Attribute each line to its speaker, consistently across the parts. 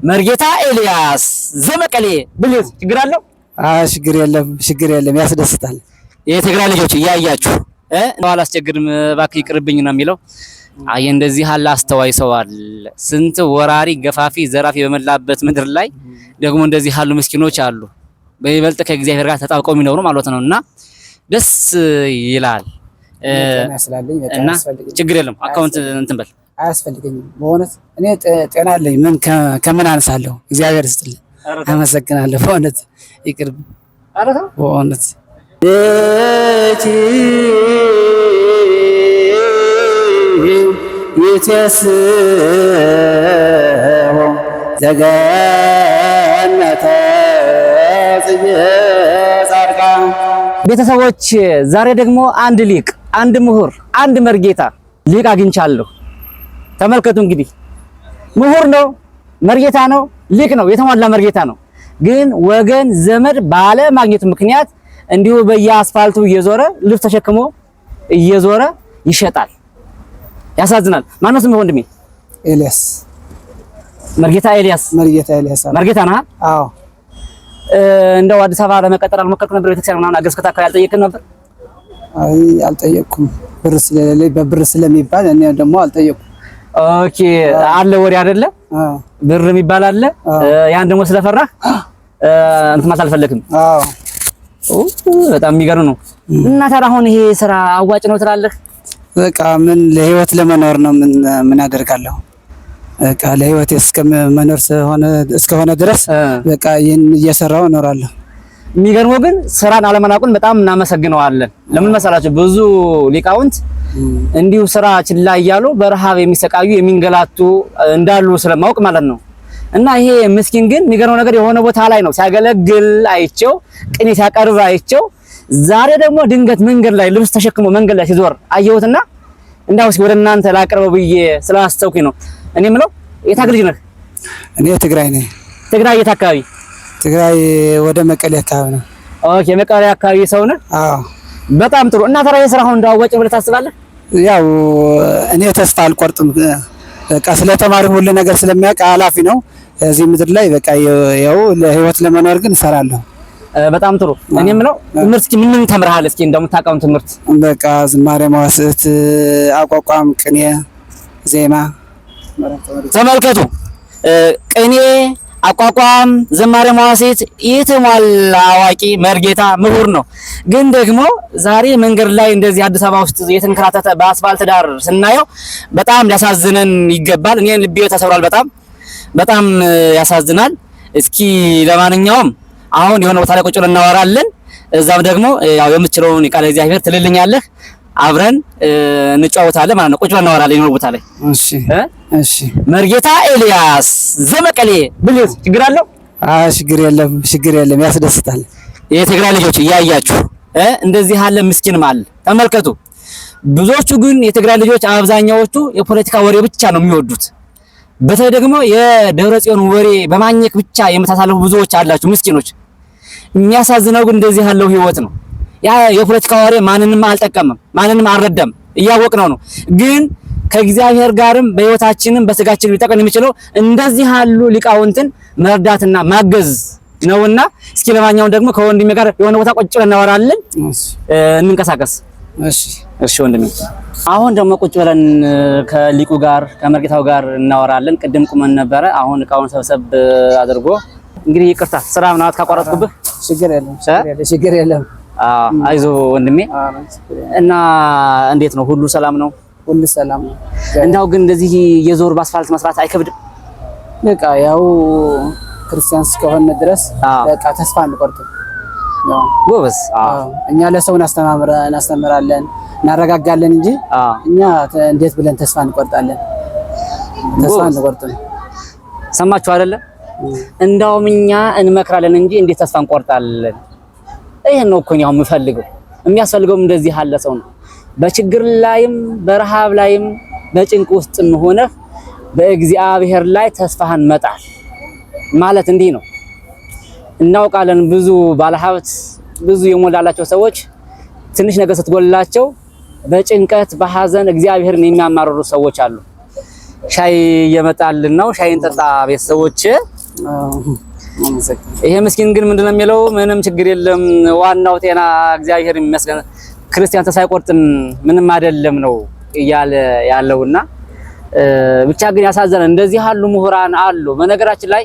Speaker 1: መርጌታ ኤልያስ ዘመቀሌ ብሉት ችግር አለው?
Speaker 2: ችግር የለም ያስደስታል።
Speaker 1: የትግራይ ልጆች እያያችሁ ነው አላስቸግርም እባክህ ይቅርብኝ ነው የሚለው። አይ እንደዚህ አለ አስተዋይ ሰው አለ። ስንት ወራሪ ገፋፊ ዘራፊ በመላበት ምድር ላይ ደግሞ እንደዚህ ያሉ ምስኪኖች አሉ። በይበልጥ ከእግዚአብሔር ጋር ተጣብቀው የሚኖሩ ማለት ነውና ደስ ይላል። እና ችግር የለም አካውንት እንትን በል
Speaker 2: አያስፈልገኝም። በእውነት እኔ ጤና አለኝ። ምን ከምን አንሳለሁ? እግዚአብሔር ይስጥልኝ። አመሰግናለሁ። በእውነት ይቅርብ። በእውነት
Speaker 1: ቤተሰቦች ዛሬ ደግሞ አንድ ሊቅ፣ አንድ ምሁር፣ አንድ መርጌታ ሊቅ አግኝቻለሁ። ተመልከቱ እንግዲህ ምሁር ነው፣ መርጌታ ነው፣ ሊቅ ነው፣ የተሟላ መርጌታ ነው። ግን ወገን ዘመድ ባለ ማግኘቱ ምክንያት እንዲሁ በየአስፋልቱ እየዞረ ልብስ ተሸክሞ እየዞረ ይሸጣል። ያሳዝናል። ማነው ስምህ ወንድሜ?
Speaker 2: ኤልያስ።
Speaker 1: መርጌታ ኤልያስ። መርጌታ ነህ?
Speaker 2: አዎ።
Speaker 1: እንደው አዲስ አበባ ለመቀጠር አልሞከርክም ነበር? ቤተክርስቲያን ምናምን አገዝከት አካባቢ አልጠየቅም ነበር?
Speaker 2: አይ አልጠየቅኩም። ብር ስለሌለኝ በብር ስለሚባል እኔ ደግሞ አልጠየቅኩም።
Speaker 1: ኦኬ። አለ ወሬ አይደለ? ብር የሚባል አለ። ያን ደግሞ ስለፈራህ እንትን ማለት አልፈለክም?
Speaker 2: አዎ።
Speaker 1: በጣም የሚገርም ነው። እና ታዲያ አሁን ይሄ ስራ አዋጭ ነው ትላለህ?
Speaker 2: በቃ ምን ለህይወት ለመኖር ነው። ምን አደርጋለሁ? በቃ ለህይወት እስከሆነ ድረስ በቃ ይሄን እየሰራው እኖራለሁ።
Speaker 1: የሚገርመው ግን ስራን አለመናቁን በጣም እናመሰግነዋለን። ለምን መሰላችሁ? ብዙ ሊቃውንት እንዲሁ ስራ ችላ እያሉ በረሃብ የሚሰቃዩ የሚንገላቱ እንዳሉ ስለማውቅ ማለት ነው። እና ይሄ ምስኪን ግን የሚገርመው ነገር የሆነ ቦታ ላይ ነው ሲያገለግል አይቼው፣ ቅኔ ሲያቀርብ አይቼው፣ ዛሬ ደግሞ ድንገት መንገድ ላይ ልብስ ተሸክሞ መንገድ ላይ ሲዞር አየሁትና እንዳው እስኪ ወደ እናንተ ላቀርበው ብዬ ስላስተውኩኝ ነው። እኔ የምለው የት አገር ልጅ ነህ?
Speaker 2: እኔ ትግራይ ነኝ።
Speaker 1: ትግራይ የት አካባቢ?
Speaker 2: ትግራይ ወደ መቀሌ አካባቢ ነው።
Speaker 1: ኦኬ፣ መቀሌ አካባቢ ሰው ነህ?
Speaker 2: አዎ።
Speaker 1: በጣም ጥሩ። እና ታዲያ የሥራ አሁን እንዳዋጭ ብለህ ታስባለህ?
Speaker 2: ያው እኔ ተስፋ አልቆርጥም። በቃ ስለተማሪ ሁሉ ነገር ስለሚያውቅ ኃላፊ ነው እዚህ ምድር ላይ። በቃ ያው ለህይወት ለመኖር ግን እሰራለሁ።
Speaker 1: በጣም ጥሩ። እኔ የምለው ትምህርት እስኪ ምን ተምረሃል? እስኪ እንደምታውቀው ትምህርት።
Speaker 2: በቃ ዝማሬ፣ መዋሥዕት፣ አቋቋም፣ ቅኔ፣ ዜማ።
Speaker 1: ተመልከቱ፣ ቅኔ፣ አቋቋም፣ ዝማሬ፣ መዋሥዕት የተሟላ አዋቂ መርጌታ ምሁር ነው። ግን ደግሞ ዛሬ መንገድ ላይ እንደዚህ አዲስ አበባ ውስጥ የተንከራተተ በአስፋልት ዳር ስናየው በጣም ሊያሳዝነን ይገባል። እኔ ልቤ ተሰብሯል። በጣም ያሳዝናል። እስኪ ለማንኛውም አሁን የሆነ ቦታ ላይ ቁጭ ብለን እናወራለን። እዛም ደግሞ ያው የምትችለውን ቃል እግዚአብሔር ትልልኛለህ፣ አብረን እንጫወታለን ማለት ነው። ቁጭ ብለን እናወራለን የሆነ ቦታ ላይ።
Speaker 2: እሺ።
Speaker 1: መርጌታ ኤልያስ ዘመቀሌ ብሉት ችግር አለው?
Speaker 2: ችግር የለም ያስደስታል።
Speaker 1: የትግራይ ልጆች እያያችሁ እንደዚህ ያለ ምስኪንም አለ። ተመልከቱ። ብዙዎቹ ግን የትግራይ ልጆች አብዛኛዎቹ የፖለቲካ ወሬ ብቻ ነው የሚወዱት። በተለይ ደግሞ የደብረ ጽዮን ወሬ በማግኘት ብቻ የምታሳልፉ ብዙዎች አላችሁ ምስኪኖች። የሚያሳዝነው ግን እንደዚህ ያለው ህይወት ነው። ያ የፖለቲካ ወሬ ማንንም አልጠቀመም፣ ማንንም አልረዳም፣ እያወቅነው ነው። ግን ከእግዚአብሔር ጋርም በህይወታችንም በስጋችን ሊጠቅመን የሚችለው እንደዚህ ያሉ ሊቃውንትን መርዳትና ማገዝ ነውና እስኪ ለማንኛውም ደግሞ ከወንድሜ ጋር የሆነ ቦታ ቁጭ ብለን እናወራለን። እንንቀሳቀስ። እሺ ወንድሜ። አሁን ደግሞ ቁጭ ብለን ከሊቁ ጋር ከመርጌታው ጋር እናወራለን። ቅድም ቁመን ነበረ። አሁን እቃውን ሰብሰብ አድርጎ እንግዲህ ይቅርታ ስራ ምናምን ካቋረጥኩብህ።
Speaker 2: ችግር የለም።
Speaker 1: አይዞ ወንድሜ። እና እንዴት ነው? ሁሉ ሰላም ነው?
Speaker 2: ሁሉ ሰላም ነው።
Speaker 1: እንዳው ግን እንደዚህ የዞር በአስፋልት መስራት አይከብድም?
Speaker 2: በቃ ያው ክርስቲያን እስከሆነ ድረስ በቃ ተስፋ አንቆርጥም።
Speaker 1: ጎበዝ።
Speaker 2: እኛ ለሰው እናስተምራለን፣ እናረጋጋለን እንጂ እኛ እንዴት ብለን ተስፋ እንቆርጣለን? ተስፋ አንቆርጥም።
Speaker 1: ሰማችሁ አይደለ? እንዳውም እኛ እንመክራለን እንጂ እንዴት ተስፋ እንቆርጣለን? ይሄን ነው እኮ ነው የምፈልገው። የሚያስፈልገውም እንደዚህ ያለ ሰው ነው። በችግር ላይም በረሃብ ላይም በጭንቅ ውስጥም ሆነ በእግዚአብሔር ላይ ተስፋህን መጣል ማለት እንዲህ ነው። እናውቃለን ብዙ ባለሀብት ብዙ የሞላላቸው ሰዎች ትንሽ ነገር ስትጎልላቸው በጭንቀት በሐዘን እግዚአብሔርን የሚያማርሩ ሰዎች አሉ። ሻይ እየመጣልን ነው። ሻይን ጠጣ ቤተሰቦች። ይሄ ምስኪን ግን ምንድነው የሚለው? ምንም ችግር የለም ዋናው ጤና እግዚአብሔር ይመስገን ክርስቲያን ተሳይቆርጥም ምንም አይደለም ነው እያለ ያለውና ብቻ ግን ያሳዘነ እንደዚህ ያሉ ምሁራን አሉ። በነገራችን ላይ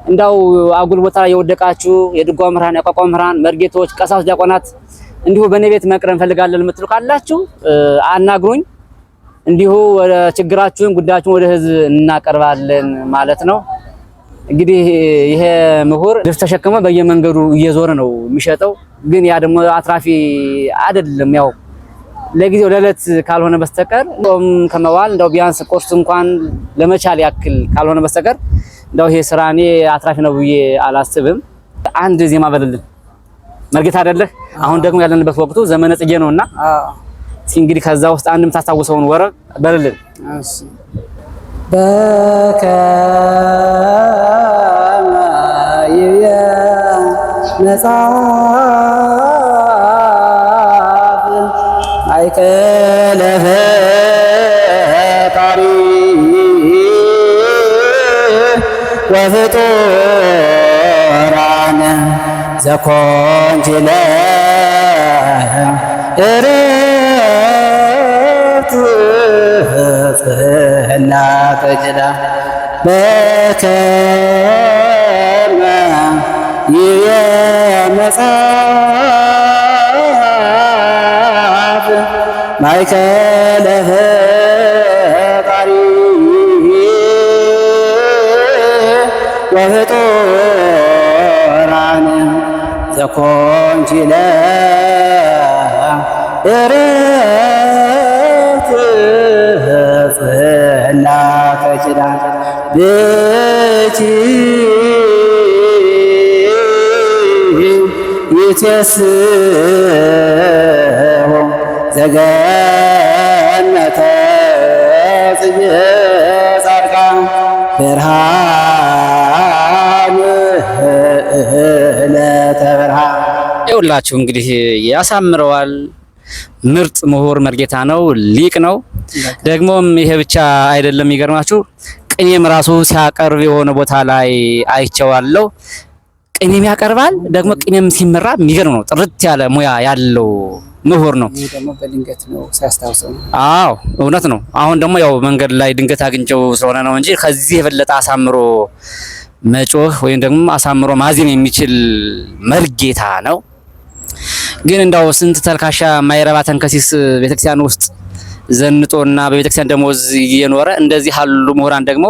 Speaker 1: እንዳው አጉል ቦታ ላይ የወደቃችሁ የድጓ መምህራን፣ የቋንቋ መምህራን፣ መርጌቶች፣ ቀሳውስት፣ ዲያቆናት እንዲሁ በእኔ ቤት መቅረብ እንፈልጋለን የምትሉ ካላችሁ አናግሩኝ። እንዲሁ ወደ ችግራችሁን ጉዳያችሁን ወደ ህዝብ እናቀርባለን ማለት ነው። እንግዲህ ይሄ ምሁር ልብስ ተሸክሞ በየመንገዱ እየዞረ ነው የሚሸጠው። ግን ያ ደግሞ አትራፊ አይደለም። ያው ለጊዜው ለዕለት ካልሆነ በስተቀር እንደውም ከመዋል እንደው ቢያንስ ቁርስ እንኳን ለመቻል ያክል ካልሆነ በስተቀር እንደው ይሄ ስራ እኔ አትራፊ ነው ብዬ አላስብም። አንድ ዜማ በልልን መርጌታ አይደለህ? አሁን ደግሞ ያለንበት ወቅቱ ዘመነ ጽጌ ነውና እንግዲህ ከዛ ውስጥ አንድም ታስታውሰውን ወረ በልልን።
Speaker 2: እሺ በከመ መጽሐፍ ማእከለ ፈጣሪ ወፍጡራነ ዘኮንች ፍህላከጅዳ በከመ መጽሐፍ ማእከለ ፈጣሪ ወፍጡራነ ዘኮንች ፍህላከጅዳ ብእቲ ይትየስሖ ዘገነተ ጽጌ ጻድቃን ብርሃን ዕለተ ብርሃን።
Speaker 1: ይኸውላችሁ እንግዲህ ያሳምረዋል። ምርጥ ምሁር መርጌታ ነው፣ ሊቅ ነው። ደግሞም ይሄ ብቻ አይደለም፣ ይገርማችሁ ቅኔም ራሱ ሲያቀርብ የሆነ ቦታ ላይ አይቼዋለሁ። ቅኔም ያቀርባል፣ ደግሞ ቅኔም ሲመራ የሚገርም ነው። ጥርት ያለ ሙያ ያለው ምሁር ነው።
Speaker 2: ይሄ ደግሞ በድንገት ነው ሲያስታውሰው።
Speaker 1: አዎ እውነት ነው። አሁን ደግሞ ያው መንገድ ላይ ድንገት አግኝቼው ስለሆነ ነው እንጂ ከዚህ የበለጠ አሳምሮ መጮህ ወይም ደግሞ አሳምሮ ማዜም የሚችል መርጌታ ነው። ግን እንዳው ስንት ተልካሻ ማይረባ ተንከሲስ ቤተክርስቲያን ውስጥ ዘንጦና በቤተክርስቲያን ደሞዝ እየኖረ እንደዚህ ያሉ ምሁራን ደግሞ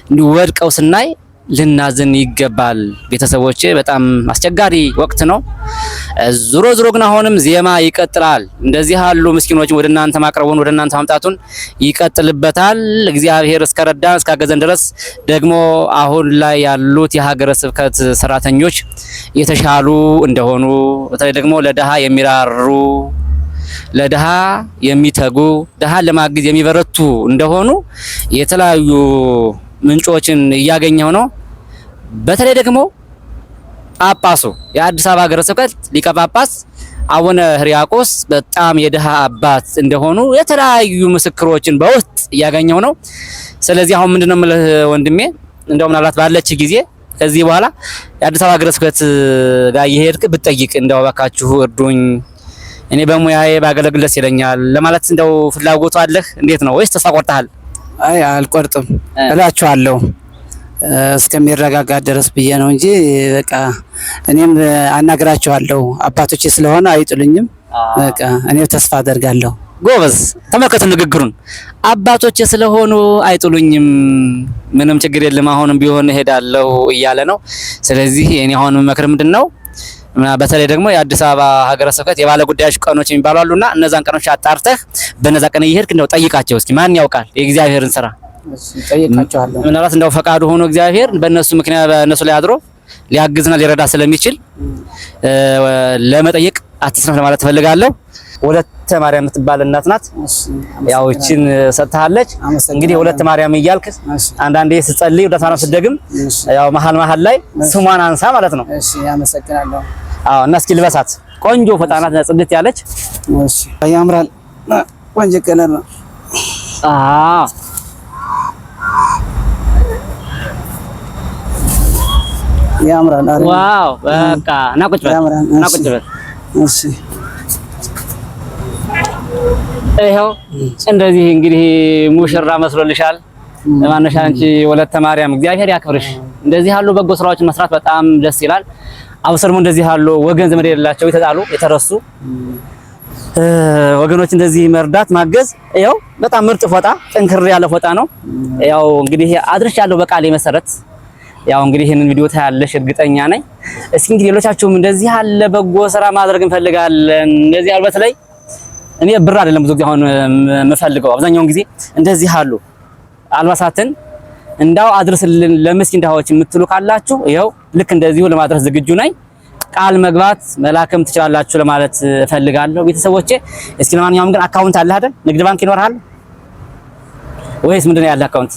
Speaker 1: እንዲወድቀው ስናይ ልናዝን ይገባል። ቤተሰቦቼ በጣም አስቸጋሪ ወቅት ነው። ዙሮ ዙሮ ግን አሁንም ዜማ ይቀጥላል። እንደዚህ ያሉ ምስኪኖችን ወደ እናንተ ማቅረቡን ወደ እናንተ ማምጣቱን ይቀጥልበታል። እግዚአብሔር እስከረዳን እስካገዘን ድረስ ደግሞ አሁን ላይ ያሉት የሀገረ ስብከት ሰራተኞች የተሻሉ እንደሆኑ በተለይ ደግሞ ለደሃ የሚራሩ ለደሃ የሚተጉ ደሃን ለማግዝ የሚበረቱ እንደሆኑ የተለያዩ ምንጮችን እያገኘው ነው። በተለይ ደግሞ ጳጳሱ የአዲስ አበባ ሀገረ ስብከት ሊቀ ጳጳስ አቡነ ሕርያቆስ በጣም የደሃ አባት እንደሆኑ የተለያዩ ምስክሮችን በውስጥ እያገኘው ነው። ስለዚህ አሁን ምንድነው የምልህ ወንድሜ፣ እንደው ምናልባት ባለች ጊዜ ከዚህ በኋላ የአዲስ አበባ ሀገረ ስብከት ጋር እየሄድክ ብትጠይቅ እንደው እባካችሁ እርዱኝ፣ እኔ በሙያዬ ባገለግል ደስ ይለኛል ለማለት እንደው ፍላጎቱ አለህ? እንዴት ነው ወይስ ተስፋ ቆርጠሃል?
Speaker 2: አይ አልቆርጥም እላችኋለሁ እስከሚረጋጋ ድረስ ብዬ ነው እንጂ በቃ እኔም አናግራቸዋለሁ። አባቶቼ ስለሆነ አይጥሉኝም። በቃ እኔም ተስፋ አደርጋለሁ።
Speaker 1: ጎበዝ ተመልከቱ ንግግሩን። አባቶቼ ስለሆኑ አይጥሉኝም፣ ምንም ችግር የለም፣ አሁንም ቢሆን እሄዳለሁ እያለ ነው። ስለዚህ እኔ አሁን መክር ምንድነው በተለይ ደግሞ የአዲስ አበባ ሀገረ ስብከት የባለ ጉዳዮች ቀኖች የሚባሉ አሉና እነዛን ቀኖች አጣርተህ በነዛ ቀን እየሄድክ እንደው ጠይቃቸው እስኪ። ማን ያውቃል የእግዚአብሔርን ስራ
Speaker 2: ጠይቃቸዋለሁ።
Speaker 1: ምናልባት እንደው ፈቃዱ ሆኖ እግዚአብሔር በእነሱ ምክንያት በእነሱ ላይ አድሮ ሊያግዝና ሊረዳ ስለሚችል ለመጠየቅ አትስነፍ ለማለት ፈልጋለሁ። ወለተ ማርያም የምትባል እናት ናት። ያው እቺን ሰጥታለች። እንግዲህ ወለተ ማርያም እያልክ አንዳንዴ ስትጸልይ ወደ ታና ስትደግም ያው መሃል ላይ ስሟን አንሳ ማለት ነው።
Speaker 2: እሺ ያመሰግናለሁ።
Speaker 1: አዎ እና እስኪ ልበሳት። ቆንጆ ፈጣናት ጽድት ያለች።
Speaker 2: እሺ ያምራል። ቆንጆ ከለር ነው። ያምራል።
Speaker 1: ዋው በቃ ና ቁጭ በል ና ቁጭ በል።
Speaker 2: እሺ
Speaker 1: ይኸው እንደዚህ እንግዲህ ሙሽራ መስሎልሻል። ለማንኛውም አንቺ ወለተ ማርያም እግዚአብሔር ያክብርሽ። እንደዚህ ያሉ በጎ ስራዎችን መስራት በጣም ደስ ይላል። አብሰርሙ እንደዚህ ያሉ ወገን ዘመድ የሌላቸው የተጣሉ የተረሱ ወገኖች እንደዚህ መርዳት ማገዝ ይኸው በጣም ምርጥ ፎጣ ጥንክር ያለ ፎጣ ነው። ያው እንግዲህ አድርሽ ያለው በቃሌ መሰረት ያው እንግዲህ ይሄንን ቪዲዮ ታያለሽ እርግጠኛ ነኝ። እስኪ እንግዲህ ሌሎቻችሁም እንደዚህ ያለ በጎ ስራ ማድረግ እንፈልጋለን። እንደዚህ ያሉ በተለይ እኔ ብር አይደለም ብዙ ጊዜ አሁን የምፈልገው አብዛኛውን ጊዜ እንደዚህ ያሉ አልባሳትን እንዳው አድርስልን ለምስኪን ድሃዎች የምትሉ ካላችሁ ይኸው ልክ እንደዚሁ ለማድረስ ዝግጁ ነኝ። ቃል መግባት መላክም ትችላላችሁ ለማለት እፈልጋለሁ ቤተሰቦቼ። እስኪ ለማንኛውም ግን አካውንት አለ አይደል? ንግድ ባንክ ይኖርሃል ወይስ ምንድነው ያለ አካውንት?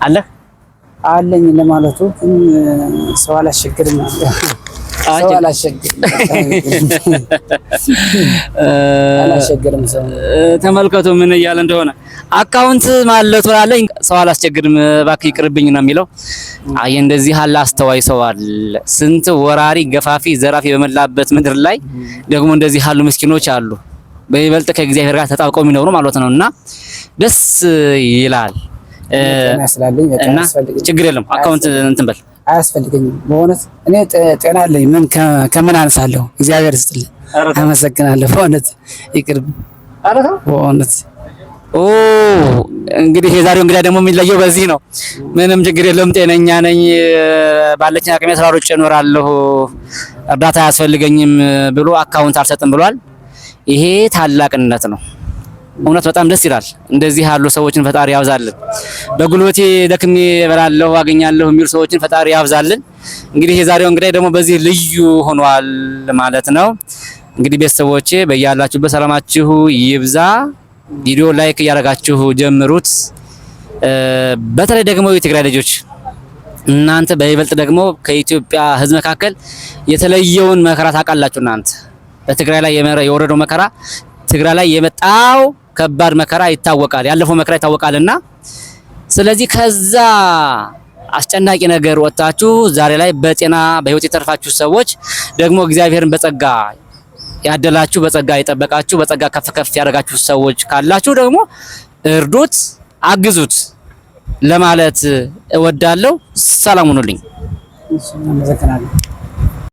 Speaker 1: አለ
Speaker 2: አለኝ ለማለቱ ሰው አላስቸግርም። ሰው አላስቸግርም።
Speaker 1: ተመልከቱ ምን እያለ እንደሆነ አካውንት ማለቱ አለኝ ሰው አላስቸግርም እባክህ ይቅርብኝ ነው የሚለው። አይ እንደዚህ አለ አስተዋይ ሰው አለ። ስንት ወራሪ ገፋፊ ዘራፊ በመላበት ምድር ላይ ደግሞ እንደዚህ ያሉ ምስኪኖች አሉ በይበልጥ ከእግዚአብሔር ጋር ተጣብቀው የሚኖሩ ማለት ነውና ደስ ይላል። እና ችግር የለም አካውንት እንትን በል
Speaker 2: አያስፈልገኝም። በእውነት እኔ ጤና አለኝ። ምን ከምን አነሳለሁ? እግዚአብሔር ይስጥልኝ። አመሰግናለሁ። በእውነት ይቅርብ። በእውነት
Speaker 1: እንግዲህ የዛሬው እንግዲህ ደግሞ የሚለየው በዚህ ነው። ምንም ችግር የለውም ጤነኛ ነኝ ባለችኝ አቅሜ ስራሮች እኖራለሁ እርዳታ አያስፈልገኝም ብሎ አካውንት አልሰጥም ብሏል። ይሄ ታላቅነት ነው። እውነት በጣም ደስ ይላል። እንደዚህ ያሉ ሰዎችን ፈጣሪ ያብዛልን። በጉልበቴ ደክሜ እበላለሁ አገኛለሁ የሚሉ ሰዎችን ፈጣሪ ያብዛልን። እንግዲህ የዛሬው እንግዲህ ደግሞ በዚህ ልዩ ሆኗል ማለት ነው። እንግዲህ ቤተሰቦቼ በያላችሁበት ሰላማችሁ ይብዛ። ቪዲዮ ላይክ እያደረጋችሁ ጀምሩት። በተለይ ደግሞ የትግራይ ልጆች እናንተ በይበልጥ ደግሞ ከኢትዮጵያ ሕዝብ መካከል የተለየውን መከራ ታውቃላችሁ። እናንተ በትግራይ ላይ የወረደው መከራ ትግራይ ላይ የመጣው ከባድ መከራ ይታወቃል። ያለፈው መከራ ይታወቃልና ስለዚህ ከዛ አስጨናቂ ነገር ወጣችሁ ዛሬ ላይ በጤና በህይወት የተረፋችሁ ሰዎች ደግሞ እግዚአብሔርን በጸጋ ያደላችሁ በጸጋ የጠበቃችሁ በጸጋ ከፍ ከፍ ያደረጋችሁ ሰዎች ካላችሁ ደግሞ እርዱት፣ አግዙት ለማለት እወዳለሁ። ሰላም ሁኑልኝ።